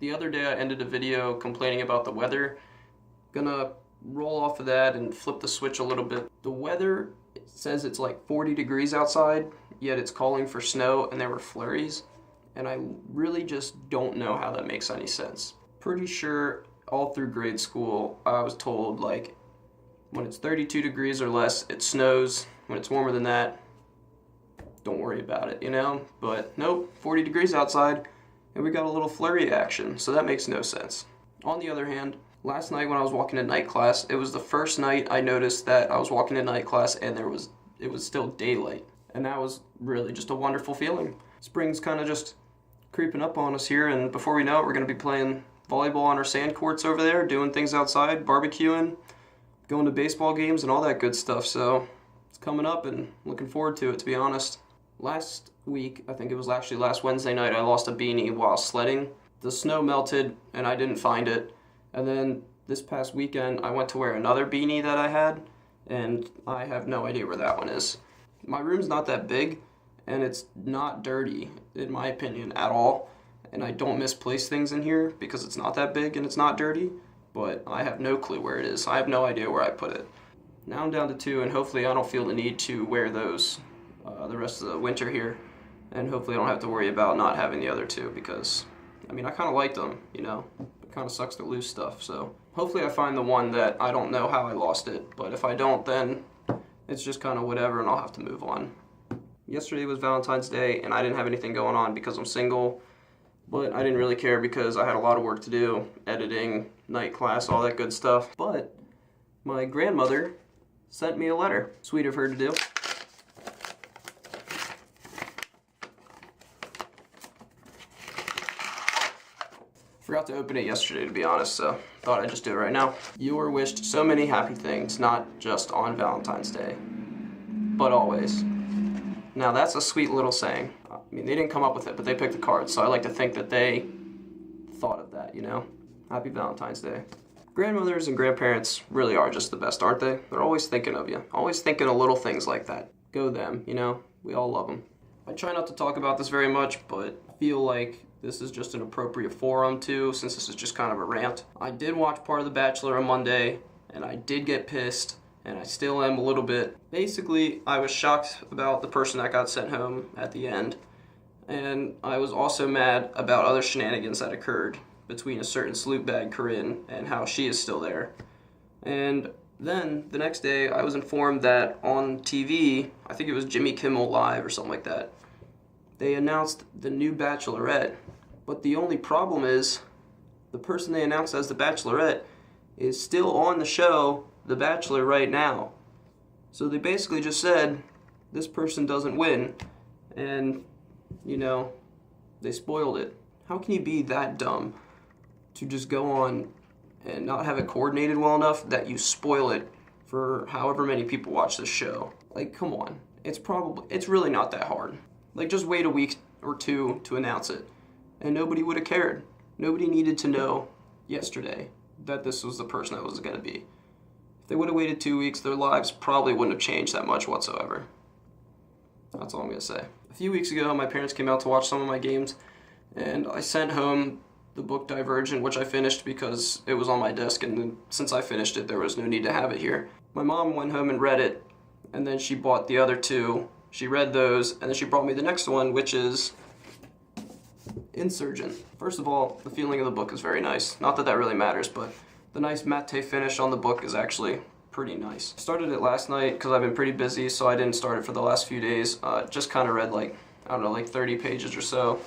The other day I ended a video complaining about the weather. Gonna roll off of that and flip the switch a little bit. The weather, it says it's like 40 degrees outside, yet it's calling for snow and there were flurries. And I really just don't know how that makes any sense. Pretty sure all through grade school I was told like when it's 32 degrees or less it snows. When it's warmer than that, don't worry about it, you know? But nope, 40 degrees outside and we got a little flurry action, so that makes no sense. On the other hand, last night when I was walking to night class, it was the first night I noticed that I was walking to night class and it was still daylight. And that was really just a wonderful feeling. Spring's kind of just creeping up on us here, and before we know it, we're going to be playing volleyball on our sand courts over there, doing things outside, barbecuing, going to baseball games and all that good stuff. So it's coming up and looking forward to it, to be honest. Last week, I think it was actually last Wednesday night, I lost a beanie while sledding. The snow melted and I didn't find it. And then this past weekend, I went to wear another beanie that I had, and I have no idea where that one is. My room's not that big, and it's not dirty, in my opinion, at all. And I don't misplace things in here because it's not that big and it's not dirty, but I have no clue where it is. I have no idea where I put it. Now I'm down to 2, and hopefully I don't feel the need to wear those the rest of the winter here. And hopefully I don't have to worry about not having the other 2 because, I mean, I kind of like them, you know. It kind of sucks to lose stuff, so hopefully I find the one that I don't know how I lost it, but if I don't, then it's just kind of whatever and I'll have to move on. Yesterday was Valentine's Day and I didn't have anything going on because I'm single, but I didn't really care because I had a lot of work to do, editing, night class, all that good stuff. But my grandmother sent me a letter. Sweet of her to do. Forgot to open it yesterday, to be honest, so thought I'd just do it right now. You were wished so many happy things, not just on Valentine's Day, but always. Now that's a sweet little saying. I mean, they didn't come up with it, but they picked the cards, so I like to think that they thought of that, you know? Happy Valentine's Day. Grandmothers and grandparents really are just the best, aren't they? They're always thinking of you, always thinking of little things like that. Go them, you know? We all love them. I try not to talk about this very much, but I feel like this is just an appropriate forum too, since this is just kind of a rant. I did watch part of The Bachelor on Monday, and I did get pissed, and I still am a little bit. Basically, I was shocked about the person that got sent home at the end, and I was also mad about other shenanigans that occurred between a certain slew bag, Corinne, and how she is still there. And then, the next day, I was informed that on TV, I think it was Jimmy Kimmel Live or something like that, they announced the new Bachelorette. But the only problem is, the person they announced as the Bachelorette is still on the show, The Bachelor, right now. So they basically just said, this person doesn't win, and, you know, they spoiled it. How can you be that dumb to just go on and not have it coordinated well enough that you spoil it for however many people watch this show? Like, come on. It's really not that hard. Like, just wait a week or 2 to announce it, and nobody would have cared. Nobody needed to know yesterday that this was the person that was going to be. If they would have waited 2 weeks, their lives probably wouldn't have changed that much whatsoever. That's all I'm going to say. A few weeks ago, my parents came out to watch some of my games, and I sent home the book Divergent, which I finished because it was on my desk, and since I finished it, there was no need to have it here. My mom went home and read it, and then she bought the other 2. She read those, and then she brought me the next one, which is Insurgent. First of all, the feeling of the book is very nice. Not that that really matters, but the nice matte finish on the book is actually pretty nice. I started it last night because I've been pretty busy, so I didn't start it for the last few days. Just kind of read like 30 pages or so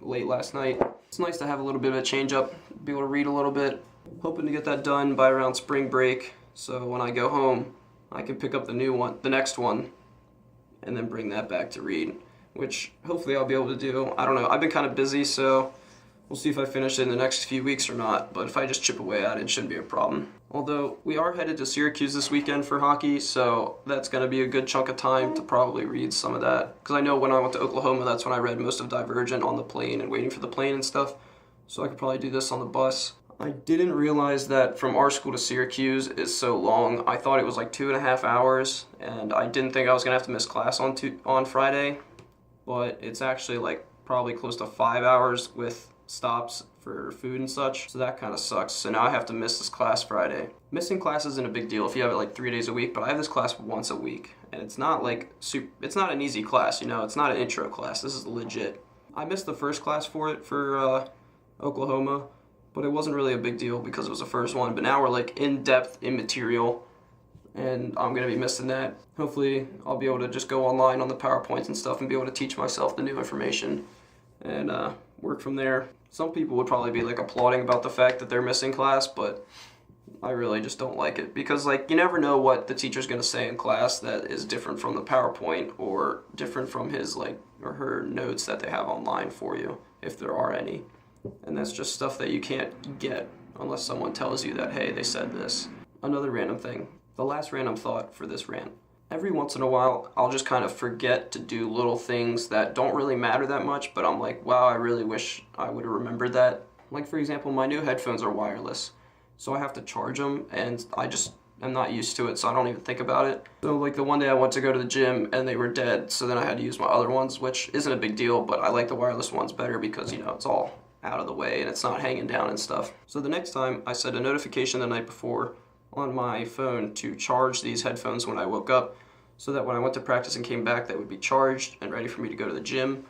late last night. It's nice to have a little bit of a change up, be able to read a little bit. Hoping to get that done by around spring break, so when I go home, I can pick up the next one, and then bring that back to read, which hopefully I'll be able to do. I don't know, I've been kind of busy, so we'll see if I finish it in the next few weeks or not, but if I just chip away at it, it shouldn't be a problem. Although, we are headed to Syracuse this weekend for hockey, so that's going to be a good chunk of time to probably read some of that. Because I know when I went to Oklahoma, that's when I read most of Divergent on the plane and waiting for the plane and stuff, so I could probably do this on the bus. I didn't realize that from our school to Syracuse is so long. I thought it was like 2.5 hours, and I didn't think I was going to have to miss class on Friday, but it's actually like probably close to 5 hours with stops for food and such, so that kind of sucks. So now I have to miss this class Friday. Missing class isn't a big deal if you have it like 3 days a week, but I have this class once a week, and it's not like it's not an easy class, you know, it's not an intro class. This is legit. I missed the first class for Oklahoma, but it wasn't really a big deal because it was the first one. But now we're like in depth in material, and I'm gonna be missing that. Hopefully I'll be able to just go online on the PowerPoints and stuff and be able to teach myself the new information and work from there. Some people would probably be like applauding about the fact that they're missing class, but I really just don't like it because like you never know what the teacher's gonna say in class that is different from the PowerPoint or different from his like or her notes that they have online for you, if there are any. And that's just stuff that you can't get unless someone tells you that, hey, they said this. Another random thing, the last random thought for this rant. Every once in a while, I'll just kind of forget to do little things that don't really matter that much, but I'm like, wow, I really wish I would have remembered that. Like for example, my new headphones are wireless, so I have to charge them, and I'm not used to it, so I don't even think about it. So like the one day I went to go to the gym and they were dead, so then I had to use my other ones, which isn't a big deal, but I like the wireless ones better because, you know, it's all out of the way and it's not hanging down and stuff. So the next time I set a notification the night before on my phone to charge these headphones when I woke up, so that when I went to practice and came back, they would be charged and ready for me to go to the gym.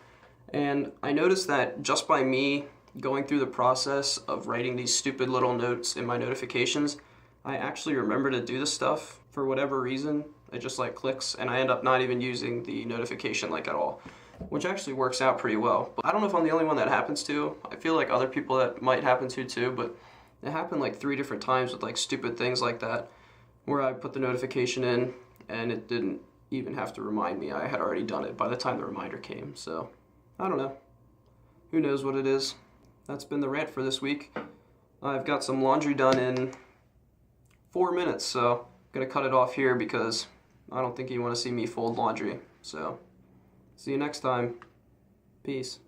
And I noticed that just by me going through the process of writing these stupid little notes in my notifications, I actually remember to do this stuff for whatever reason. It just like clicks and I end up not even using the notification like at all, which actually works out pretty well. But I don't know if I'm the only one that happens to. I feel like other people that might happen to too, but it happened like 3 different times with like stupid things like that, where I put the notification in and it didn't even have to remind me. I had already done it by the time the reminder came. So I don't know. Who knows what it is? That's been the rant for this week. I've got some laundry done in 4 minutes, so I'm gonna cut it off here because I don't think you want to see me fold laundry. So see you next time. Peace.